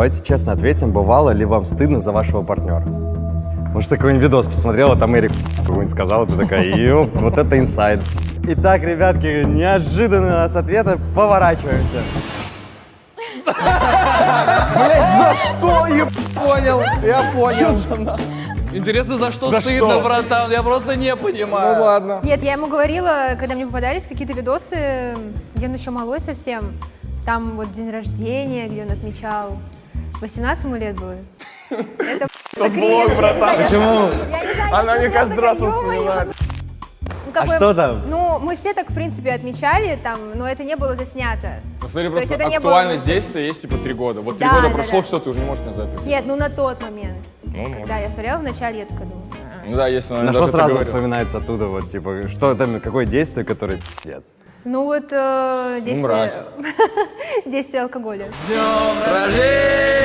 Давайте честно ответим, бывало ли вам стыдно за вашего партнера? Может, ты какой-нибудь видос посмотрела, там Эрик какой-нибудь сказал, ты такая, ёп, вот это инсайд. Итак, ребятки, неожиданно с ответа поворачиваемся. Блять, за что? Я понял, я понял. Интересно, за что За стыдно, что? братан? Я просто не понимаю. Ну ладно. Нет, я ему говорила, когда мне попадались какие-то видосы, где он еще малой совсем. Там вот день рождения, где он отмечал. 18 ему лет было. Это кринж. Почему? Я не знаю, Она я мне смотрела, каждый раз такая, «Ё-моё». вспоминает. Ну, как А бы, что там? Ну, мы все так, в принципе, отмечали, там, но это не было заснято. Ну, смотри, То есть просто это не было актуальность внутри. действия есть типа 3 года. Вот 3 Да, года да, прошло, да. все, ты уже не можешь назвать. Нет, ну на тот момент. Ну, может. Когда я смотрела в начале, я такая думаю, Ну да, если она На даже что это сразу говорила. вспоминается оттуда, вот, типа, что там, какое действие, которое пиздец? Ну вот действие, мразь. действие алкоголя. Днем рождения!